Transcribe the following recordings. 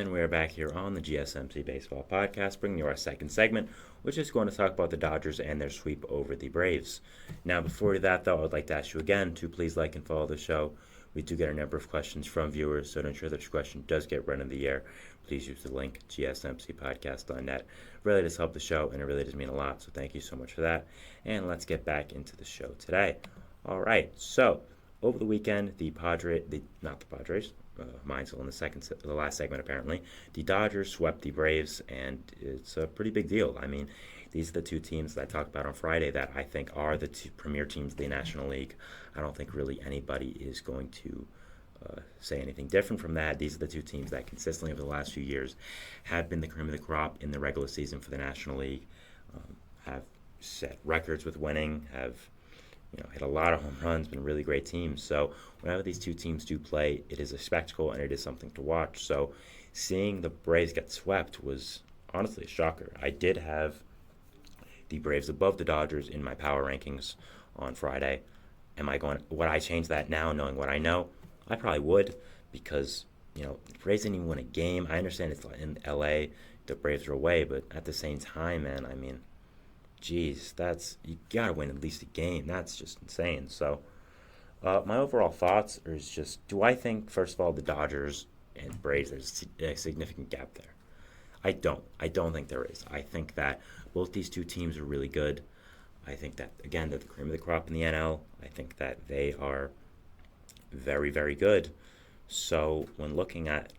And we're back here on the GSMC Baseball Podcast, bringing you our second segment, which is going to talk about the Dodgers and their sweep over the Braves. Now, before that, though, I would like to ask you again to please like and follow the show. We do get a number of questions from viewers, so to ensure that your question does get run in the air, please use the link gsmcpodcast.net. It really does help the show, and it really does mean a lot, so thank you so much for that. And let's get back into the show today. All right, so over the weekend, mine's still in the last segment apparently. The Dodgers swept the Braves, and it's a pretty big deal. I mean, these are the two teams that I talked about on Friday that I think are the two premier teams of the National League. I don't think really anybody is going to say anything different from that. These are the two teams that consistently over the last few years have been the cream of the crop in the regular season for the National League, have set records with winning, have hit a lot of home runs, been really great teams. So whenever these two teams do play, it is a spectacle and it is something to watch. So seeing the Braves get swept was honestly a shocker. I did have the Braves above the Dodgers in my power rankings on Friday. Would I change that now knowing what I know? I probably would, because, the Braves didn't even win a game. I understand it's in LA, the Braves are away, but at the same time, man, I mean, geez, you gotta win at least a game. That's just insane. So, my overall thoughts is just: do I think, first of all, the Dodgers and Braves, there's a significant gap there? I don't. I don't think there is. I think that both these two teams are really good. I think that, again, they're the cream of the crop in the NL. I think that they are very, very good. So when looking at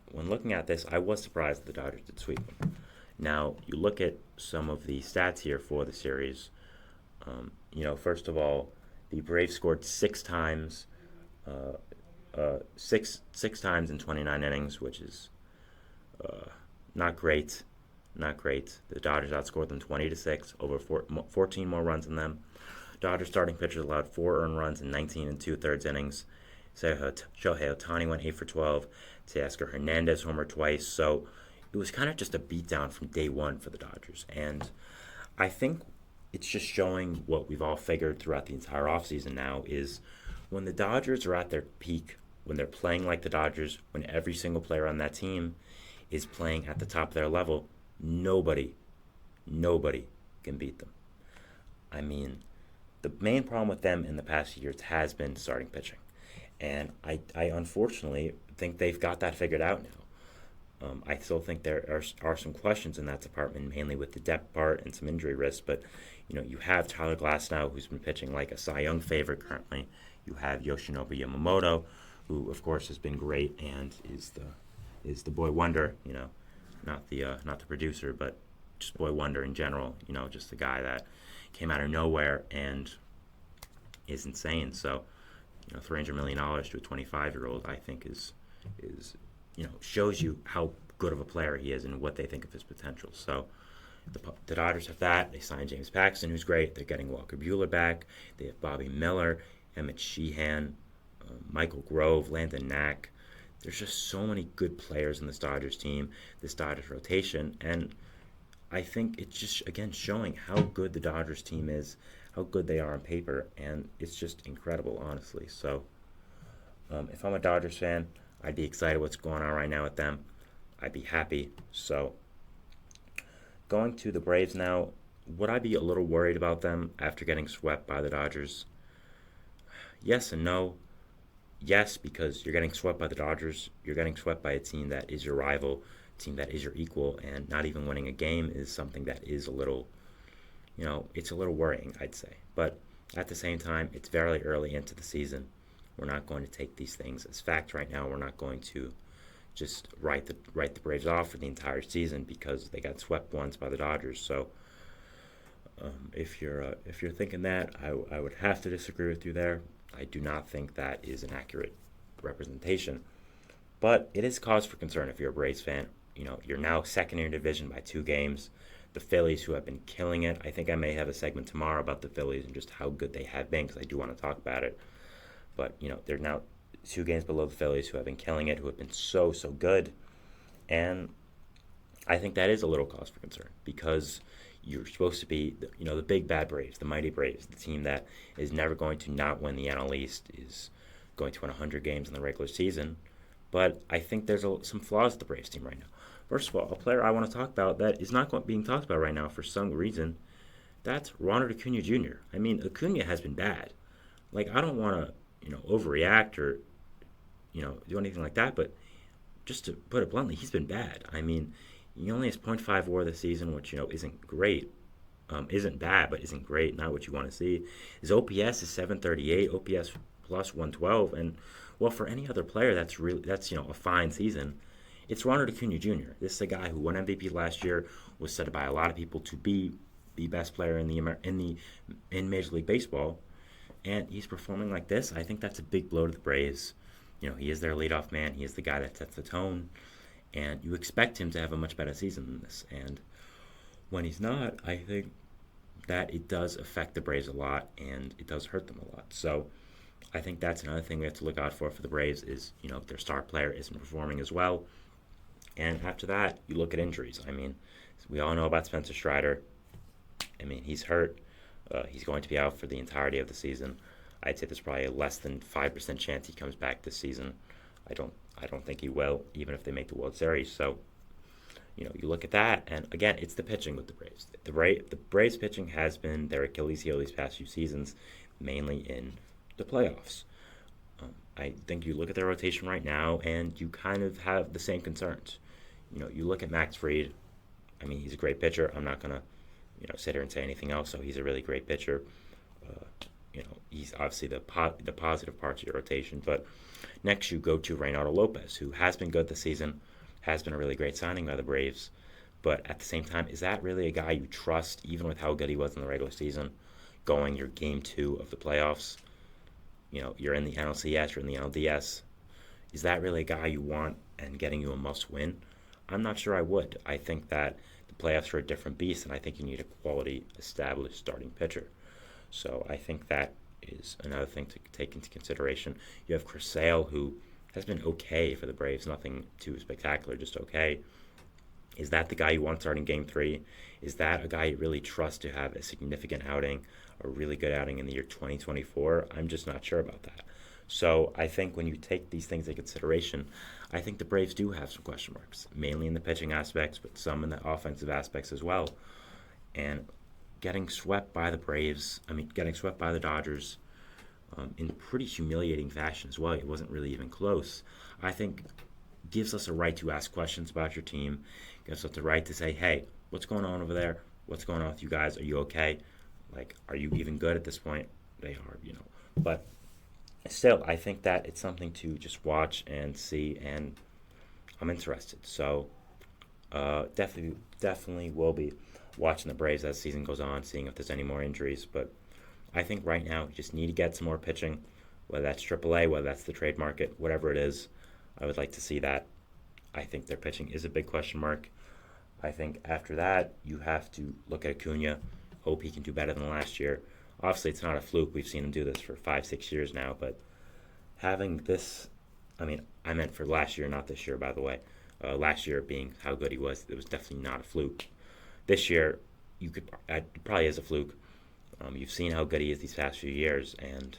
this, I was surprised that the Dodgers did sweep them. Now, you look at some of the stats here for the series. First of all, the Braves scored six times in 29 innings, which is not great. Not great. The Dodgers outscored them 20-6, over 14 more runs than them. Dodgers starting pitchers allowed 4 earned runs in 19 and 2/3 innings. Shohei Ohtani went 8 for 12. Teoscar Hernandez homered twice. So it was kind of just a beatdown from day one for the Dodgers. And I think it's just showing what we've all figured throughout the entire offseason now is when the Dodgers are at their peak, when they're playing like the Dodgers, when every single player on that team is playing at the top of their level, nobody can beat them. I mean, the main problem with them in the past years has been starting pitching. And I unfortunately think they've got that figured out now. I still think there are some questions in that department, mainly with the depth part and some injury risks. But, you have Tyler Glasnow, who's been pitching like a Cy Young favorite currently. You have Yoshinobu Yamamoto, who, of course, has been great and is the boy wonder, not the producer, but just boy wonder in general, just the guy that came out of nowhere and is insane. So, $300 million to a 25-year-old, I think is shows you how good of a player he is and what they think of his potential. So the Dodgers have that. They signed James Paxton, who's great. They're getting Walker Buehler back. They have Bobby Miller, Emmett Sheehan, Michael Grove, Landon Knack. There's just so many good players in this Dodgers team, this Dodgers rotation, and I think it's just, again, showing how good the Dodgers team is, how good they are on paper, and it's just incredible, honestly. So if I'm a Dodgers fan, I'd be excited what's going on right now with them. I'd be happy. So going to the Braves now, would I be a little worried about them after getting swept by the Dodgers? Yes and no. Yes, because you're getting swept by the Dodgers. You're getting swept by a team that is your rival, a team that is your equal, and not even winning a game is something that is a little, it's a little worrying, I'd say. But at the same time, it's very early into the season. We're not going to take these things as fact right now. We're not going to just write the Braves off for the entire season because they got swept once by the Dodgers. So if you're thinking that, I would have to disagree with you there. I do not think that is an accurate representation. But it is cause for concern if you're a Braves fan. You're now second in your division by 2 games. The Phillies, who have been killing it. I think I may have a segment tomorrow about the Phillies and just how good they have been, because I do want to talk about it. But, they're now 2 games below the Phillies, who have been killing it, who have been so good. And I think that is a little cause for concern, because you're supposed to be, the big bad Braves, the mighty Braves, the team that is never going to not win the NL East, is going to win 100 games in the regular season. But I think there's some flaws with the Braves team right now. First of all, a player I want to talk about that is not being talked about right now for some reason, that's Ronald Acuna Jr. I mean, Acuna has been bad. Like, I don't want to, overreact or, do anything like that, but just to put it bluntly, he's been bad. I mean, he only has .5 WAR this season, which, isn't great. Isn't bad, but isn't great. Not what you want to see. His OPS is 738, OPS plus 112, and well, for any other player, that's a fine season. It's Ronald Acuna Jr. This is a guy who won MVP last year, was said by a lot of people to be the best player in Major League Baseball, and he's performing like this. I think that's a big blow to the Braves. He is their leadoff man. He is the guy that sets the tone, and you expect him to have a much better season than this. And when he's not, I think that it does affect the Braves a lot, and it does hurt them a lot. So I think that's another thing we have to look out for the Braves is, if their star player isn't performing as well. And after that, you look at injuries. I mean, we all know about Spencer Strider. I mean, he's hurt. He's going to be out for the entirety of the season. I'd say there's probably a less than 5% chance he comes back this season. I don't think he will, even if they make the World Series. So, you look at that, and again, it's the pitching with the Braves. The Braves pitching has been their Achilles heel these past few seasons, mainly in the playoffs. I think you look at their rotation right now, and you kind of have the same concerns. You look at Max Fried. I mean, he's a great pitcher. I'm not gonna, sit here and say anything else. So he's a really great pitcher. He's obviously the positive parts of your rotation. But next, you go to Reynaldo Lopez, who has been good this season, has been a really great signing by the Braves. But at the same time, is that really a guy you trust, even with how good he was in the regular season, going your game 2 of the playoffs? You're in the NLCS, you're in the NLDS. Is that really a guy you want and getting you a must-win? I'm not sure I would. I think that the playoffs are a different beast, and I think you need a quality, established starting pitcher. So I think that is another thing to take into consideration. You have Chris Sale, who has been okay for the Braves, nothing too spectacular, just okay. Is that the guy you want starting Game 3? Is that a guy you really trust to have a significant outing, a really good outing in the year 2024? I'm just not sure about that. So I think when you take these things into consideration, I think the Braves do have some question marks, mainly in the pitching aspects, but some in the offensive aspects as well. And getting swept by the Dodgers in pretty humiliating fashion as well. It wasn't really even close. I think gives us a right to ask questions about your team, gives us the right to say, hey, what's going on over there? What's going on with you guys? Are you okay? Like, are you even good at this point? They are, But still, I think that it's something to just watch and see, and I'm interested. So definitely will be watching the Braves as the season goes on, seeing if there's any more injuries. But I think right now you just need to get some more pitching, whether that's AAA, whether that's the trade market, whatever it is. I would like to see that. I think their pitching is a big question mark. I think after that, you have to look at Acuna, hope he can do better than last year. Obviously, it's not a fluke. We've seen him do this for 5-6 years now, but having this, I meant for last year, not this year, by the way. Last year being how good he was, it was definitely not a fluke. This year, it probably is a fluke. You've seen how good he is these past few years, and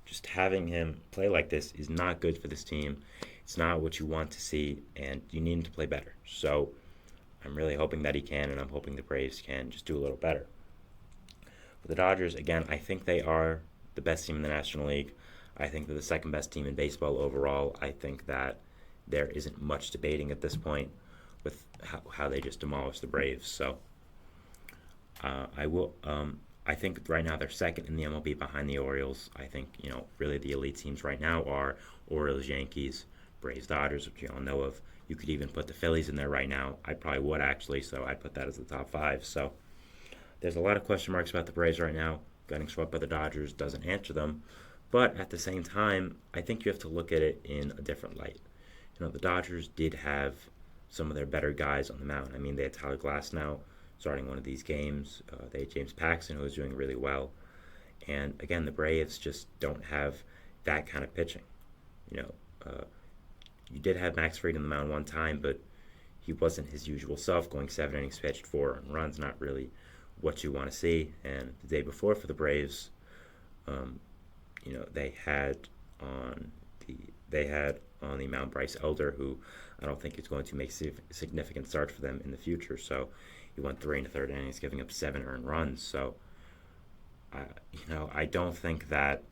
just having him play like this is not good for this team. It's not what you want to see, and you need him to play better. So I'm really hoping that he can, and I'm hoping the Braves can just do a little better. For the Dodgers, again, I think they are the best team in the National League. I think they're the second best team in baseball overall. I think that there isn't much debating at this point with how they just demolished the Braves. So I think right now they're second in the MLB behind the Orioles. I think, really the elite teams right now are Orioles, Yankees, Braves, Dodgers, which you all know of. You could even put the Phillies in there right now. I probably would, actually, so I'd put that as the top 5. So there's a lot of question marks about the Braves right now. Getting swept by the Dodgers doesn't answer them. But at the same time, I think you have to look at it in a different light. The Dodgers did have some of their better guys on the mound. They had Tyler Glasnow starting one of these games. They had James Paxton, who was doing really well. And again, the Braves just don't have that kind of pitching. You did have Max Fried on the mound one time, but he wasn't his usual self, going 7 innings pitched, 4 earned runs, not really what you want to see. And the day before for the Braves, they had on the they had on the mound Bryce Elder, who I don't think is going to make significant starts for them in the future. So he went 3 1/3 innings, giving up 7 earned runs. So I don't think that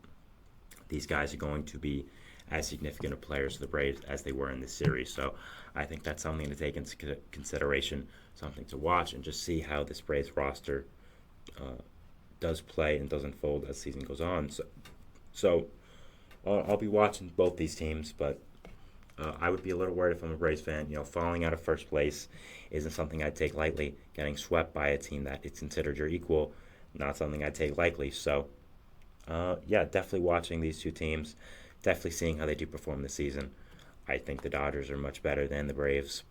these guys are going to be as significant of players for the Braves as they were in this series. So I think that's something to take into consideration, something to watch, and just see how this Braves roster does play and does unfold as the season goes on. So I'll be watching both these teams, but I would be a little worried if I'm a Braves fan. Falling out of first place isn't something I'd take lightly. Getting swept by a team that it's considered your equal, not something I'd take lightly. So, definitely watching these two teams, definitely seeing how they do perform this season. I think the Dodgers are much better than the Braves,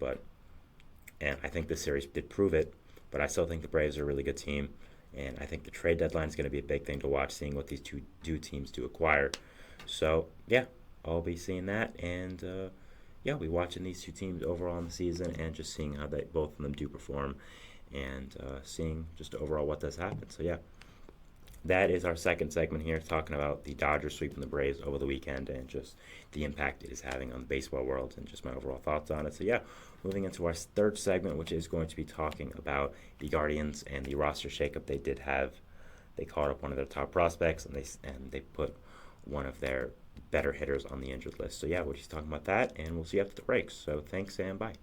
and I think this series did prove it. But I still think the Braves are a really good team, and I think the trade deadline is going to be a big thing to watch, seeing what these two teams do acquire. So, I'll be seeing that, and we'll be watching these two teams overall in the season, and just seeing how both of them do perform, and seeing just overall what does happen. So, that is our second segment here, talking about the Dodgers sweeping the Braves over the weekend and just the impact it is having on the baseball world and just my overall thoughts on it. So, moving into our third segment, which is going to be talking about the Guardians and the roster shakeup they did have. They called up one of their top prospects, and they put one of their better hitters on the injured list. So, we're just talking about that, and we'll see you after the breaks. So, thanks and bye.